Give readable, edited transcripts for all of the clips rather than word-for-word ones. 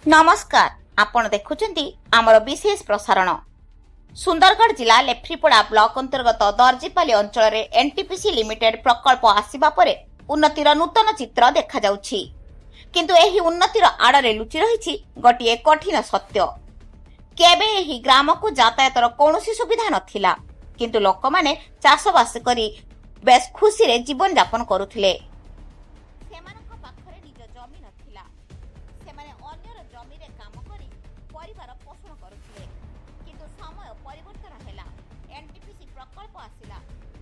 नमस्कार आपण देखुचंती आमर विशेष प्रसारण। सुंदरगढ़ जिला लेफ्रीपड़ा ब्लॉक अंतर्गत दर्जीपाली अंचल में एनटीपीसी लिमिटेड प्रकल्प आसिबा परे उन्नतिर नूतन चित्र देखा जाउछि। किंतु एही उन्नतिर आड़े लुचि रही गोटे कठिन सत्य। केबे एही ग्राम को यातायातर कौनसी सुविधा नथिला, किंतु लोक माने चाषबास करी बेस खुशी रे जीवन यापन करुथिले। परिवार पोषण करुथिले, किंतु समय परिवर्तन हैला। एनटीपीसी प्रकल्प आसिला,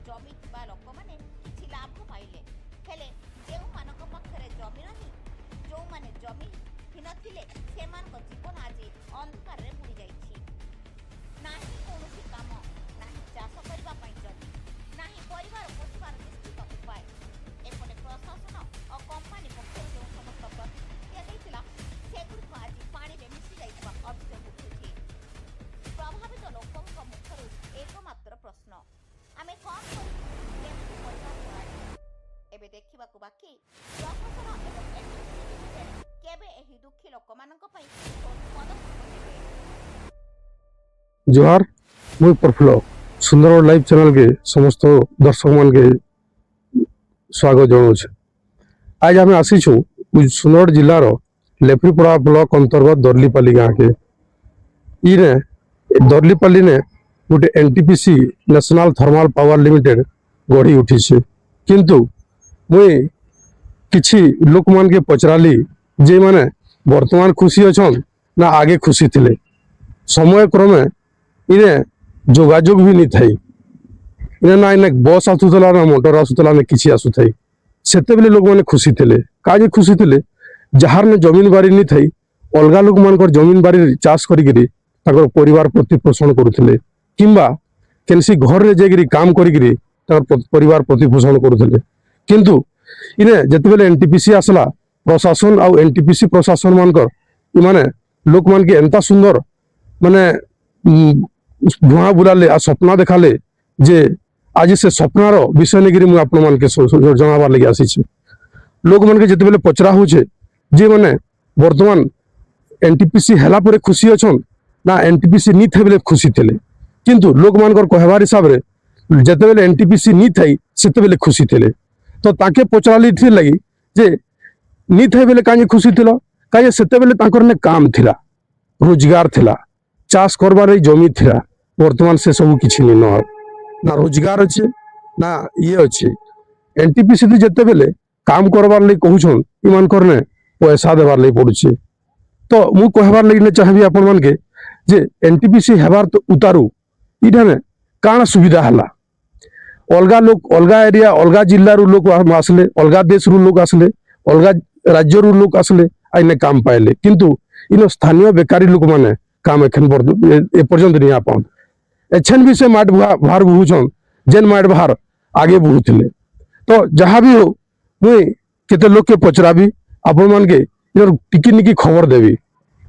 जमी थिबा लोक माने किछि लाभ पाइले। हेले जेउ मानक पखरे जमी रही, जो माने जमी हिनथिले सेमानक जीवन आज अंधकार रे बुडी जाइछि। नाही कोनोसी काम, नाही चाष करबा पई जमी, नाही परिवार पोषबार निश्चित उपाय। एपटे प्रशासन और कंपनी पक्षर जो समस्त प्रतिक्रिया दैतिला सेगुड़िक आज पानी रे मिसि जाइछबा अभियोग उठुछि। प्रभावित लोकंक मुखर एकमात्र प्रश्न, आमे कौन केमती परिवार चलाइबु। एबे देखिबाकू बाकी प्रशासन एवं एनटीपीसी लिमिटेड केबे एही दुखी लोकमानक पई ठोस पदक्षेप नेबे। जोहार, मुई प्रफुल्ल सुंदरगढ़ लाइव चैनल के समस्त दर्शक मान के स्वागत जनाऊे। आज आम आसीचु सुंदरगढ़ जिलार लेफ्रीपड़ा ब्लॉक अंतर्गत दर्लीपाली गाँव के। इने दर्लीपाली ने गोटे NTPC national thermal power limited गढ़ी उठी। किंतु मुई किछि लोक मान के पचराली जे माने वर्तमान खुशी अछन ना आगे खुशी थिले। समय क्रमे इने जोगाजोग भी नहीं थाई। इने ना इने बस आसुतला ना मोटर आसुतला ना किछि आसुथाई। सेते बेले लोक माने खुशी थिले। काजे खुशी थिले, जहार ने जमीन बारी नहीं थाई अलगा लोक मानकर जमीन बारी चाष करिगिरी ताकर परिवार प्रतिपोषण करुथिले, किंबा केनसी घर रे जेगिरी काम करिगिरी ताकर परिवार प्रतिपोषण करुथिले। किंतु इने जते बेले एनटीपीसी आसला, प्रशासन आ एनटीपीसी प्रशासन मानकर इ माने लोक मान के एंता सुंदर माने धुआ बुलाले आ सपना देखाले जे आज से सपनार विषय नेगिरी मुझे आपण मान के जनाबार लगे आसी। लोक मान के जिते पचरा होचे जे माने वर्तमान एनटीपीसी हैला परे खुशी अछन ना एनटीपीसी नी थे बेले खुशी थिले। किंतु लोक मानकर कहबार हिसाब रे जिते बेले एनटीपीसी नी थाई सेते बेले खुशी थिले। तो ताके पचराली थी लगी जे नी थे बेले काजे खुशी थिलो, काजे सेते बेले ताकर ने काम थिला, रोजगार थिला, चाष करबार जमी थिला। वर्तमान से सब किछि नहीं न ना रोजगार अच्छे ना ये अच्छे। एनटीपीसी तो जिते बेले काम करबार लई कहूछन इमान करने पैसा देबार लई पड़ुछे। तो मु कहबार लई ने चाहबी आपण मान के जे एनटीपीसी हेबार तो उतारू इठा में काना सुविधा हला। अलगा लोक अलगा एरिया अलगा जिल्ला रु लोक आसले, अलगा देश रु लोक आसले, अलगा राज्य रु लोक आसले आइने काम पाइले। किंतु इन स्थानीय बेकारी लोक माने काम एखन ए पर्यंत नहीं आ पाउन। एछन भी से माट बाहर बुहुछन जेन माट बाहर आगे बुहुथिले। तो जहाँ भी हो मुई केते लोक के पचराबी आपण मान के इनर टिकी निकी खबर देबी।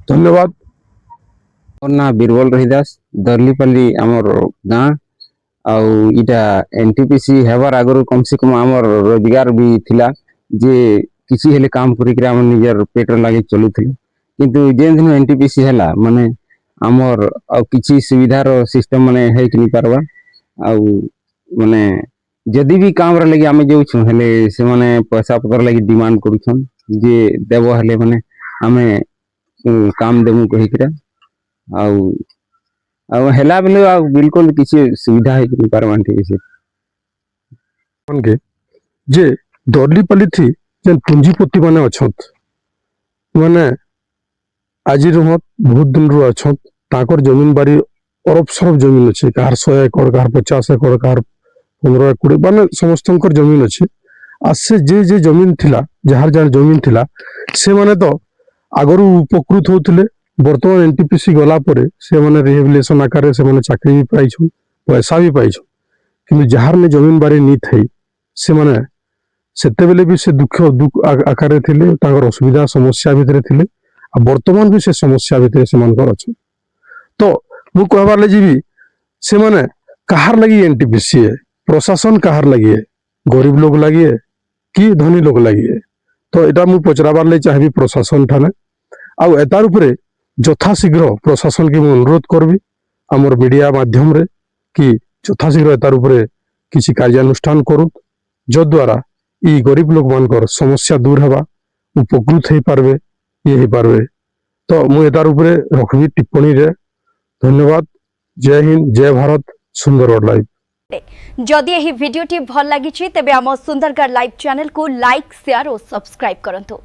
धन्यवाद। मोर ना बीरबल रहीदास, दर्लीपाली आमर गाँ। आउ इटा एनटीपीसी हेबार आगरो कम से कम आमर रोजगार भी थिला जे किसी हेले काम करिक आम निजर पेट लागे चलुथिले। किंतु जेन दिन एनटीपीसी हैला माने आमर आ किछि सुविधार सिस्टम माने है कि नहीं पारबा। आउ माने जदि भी काम रे लगी आमे जाउछु हेले से माने पैसा पतर लगी डिमांड करूछन जे देबो हेले माने आमे काम देमु कहिकरा। आउ आउ हेला बेले आ बिल्कुल किछि सुविधा है कि नहीं पारबा एनटीपीसी मान के जे दर्लीपाली थी जेन पूंजीपति माने अछत माने आज बहुत दिन रू अच्छा ताकर जमीन बारी अरब सरब जमीन अच्छे। कहार 100 एकड़, कहार 50 एकड़, कहार 15 एकड़ माने समस्त जमीन अच्छे। आज से जे जमीन थिला जहार जहार जमीन थिला से माने तो आगरू उपकृत होते। वर्तमान एनटीपीसी गला परे से माने रिहेबिलिटेशन आकार से माने चाकरी भी पाइछन, पैसा भी पाइछन। किंतु जहार ने जमीन बारी नी थई से माने सेते बेले भी से दुख आकार थिले, ताकर असुविधा समस्या भितरे थिले। वर्तमान भी से समस्या भितर से मानकर अच्छे। तो मु कहबार लगी भी से माने कहार लगी एनटीपीसी है, प्रशासन कहार लगी है, गरीब लोग लगी है कि धनी लोग लगी है। तो एटा मु पचराबार ले चाहबी प्रशासन ठाने ଆଉ ଏତାର ଉପରେ ଯଥାଶୀଘ୍ର ପ୍ରଶାସନକେ ମୁଁ ଅନୁରୋଧ କରିବି ଆମର ମିଡ଼ିଆ ମାଧ୍ୟମରେ କି ଯଥାଶୀଘ୍ର ଏତାର ଉପରେ କିଛି କାର୍ଯ୍ୟାନୁଷ୍ଠାନ କରୁନ୍ ଯଦ୍ୱାରା ଇ ଗରିବ ଲୋକମାନଙ୍କର ସମସ୍ୟା ଦୂର ହେବା ଉପକୃତ ହେଇପାରିବେ ଇଏ ହେଇପାରିବେ ତ ମୁଁ ଏତାର ଉପରେ ରଖିବି ଟିପ୍ପଣୀରେ ଧନ୍ୟବାଦ जय हिंद जय भारत सुंदरगढ़ लाइव जदि यही वीडियोटी भल लगी तेबे आम सुंदरगढ़ लाइव चैनल को लाइक शेयर और सब्सक्राइब करंतु।